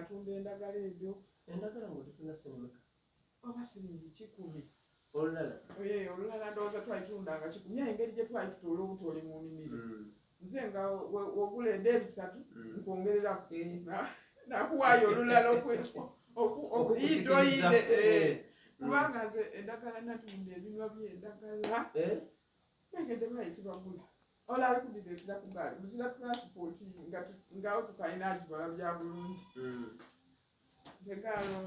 n'atunda endagala ezo. Endagala ng'otutunda ssenimeka oba siringi 10 olulala ndowooza twalitundanga 10 naye engeri gye twali tutoola obutooli mu nnimiro nze nga wogula enda 3 nkwongererako nakuwaayo olulala okuyidde kubanga nze endagala natunda ebinwa by'endagala negende bayitibagula olali kudireetera ku gaali muzira transport ngawo tukalina agibala bya bulungi ntegaano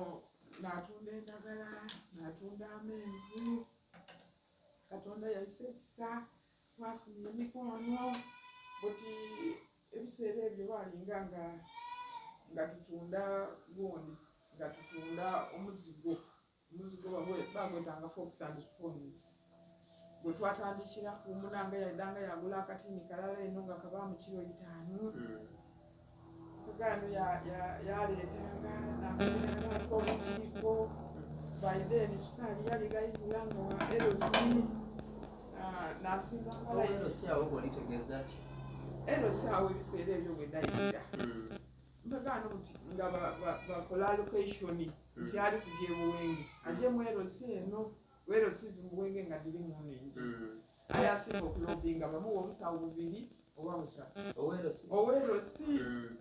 n'atunda endagala n'atunda amenvu Katonda yayise ekisa twafunye emikwano buti ebiseera ebyo balinga nga tutunda gundi nga tutunda omuzigo bagwetanga forks and spoons gwe twatandikira ku munanga yadanga yagula akatini kalala eno nga kaba mu kilo 5 kugano yaleetanga nakulinako obukiiko by then sukali yali gayigula nga wa LC nasinga LC awo bwolitegeeza ati LC awo ebiseera ebyo bwe dayingira mpagano nti nga bakola allocation nti ali kujja ebuwenge ajje mu LC eno LC zimuwenge nga diri mu nningi ayasinga okulobinga bamuwa obusawo 2 oba 3 oweLC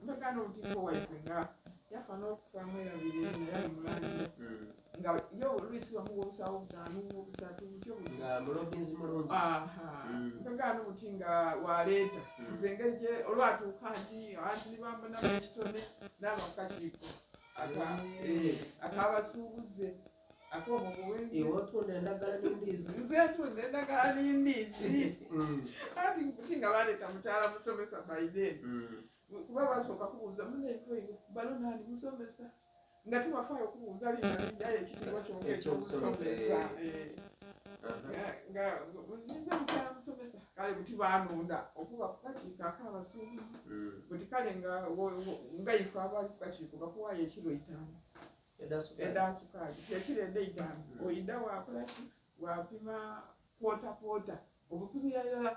mpagano nti ko waife nga yafa n'okufamu erabire yali mulangira nga yo Luisi bamuwa obusawo 5 3 butyo nga mulobinzi mulungi mpagano nti nga waleeta nze engeri gye olwatuuka nti abantu nibambonamu ekitone n'abakakiiko akabasuubuze ak'omu buwenge otunda endagala n'endiizi nze ntunda endagala n'endiizi ati nti nga baleeta mukyala musomesa by then kuba basooka kubuuza muneekoyo balonani musomesa nga tebafaayo okubuuza linnalinjayo ekitiibwa kyonka ekyomusomesa nga nze mukyala musomesa kale buti baanonda okuba ku kakiiko ak'abasuubuzi buti kale nga ife abali ku kakiiko bakuwaayo ekiro 5 eda sukaali kyekiro eda 5 oyidda wakolaki wapima poota obupimira ddala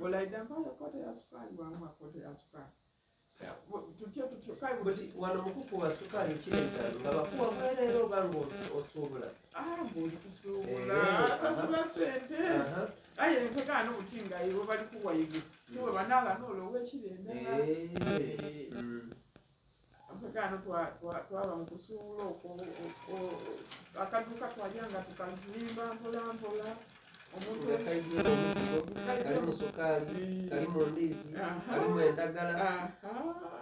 olaida mpayo koota ya sukaali wamuwa koota ya sukaali tutyo kale wano mukuku wa sukaali ekiro 5 nga bakuwa bwereero oba ng'osuubula ng'oli kusuubula asasula sente aye mpagaano buti nga iwe bali kuwayigwe niwe bananga n'olwowa ekiro endala mpagaano twaba mu kusuubula okwo akaduuka twajanga tukazimba mpolampola omuntu kalimu sukaali kalimu ndiizi kalimu endagala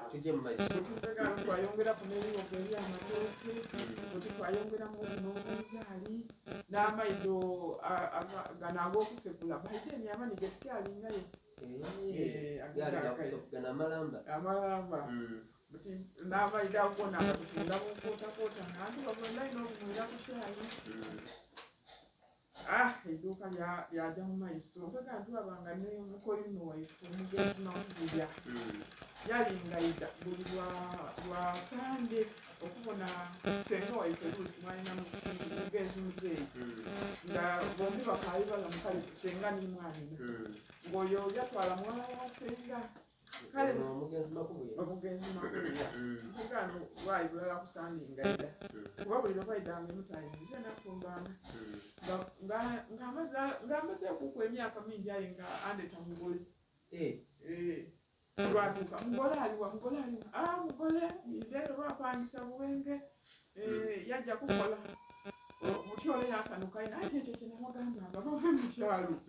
tujje mu maiso mpagaano twayongeraku n'ebiwogo eby'amatooke buti twayongeramu n'obuzaali n'amaido gano ag'okusekula baiteni amani getikyalingayo gana amalamba buti n'amaido agona agatutunda mukoota nantu bagenda ina okunywera ku caayi edduuka lyajja mu maiso mpaka ntulabanga ne mukolino waifu omugenzi Mawulya yalingaida buli lwa Sande okubona senga waife Luisi mwalina mugenzi muzeeyi nga bombi bakaayi balamukale senga ni mwanina ng'oyo yatwala mwana wa senga kale omugenzi Mawulya mpagano lwayi bulala kusandingaida kuba buli lwabaidanga emutayingize nafumbanga ng'amaze okuku emyaka mingi aye nga andeta mugole olwatuuka mugole aliwa mugole leero bapangisa buwenge yajja kukola butyole yasanuka ina ate ekyo kyenamugambanga bave mu kyalo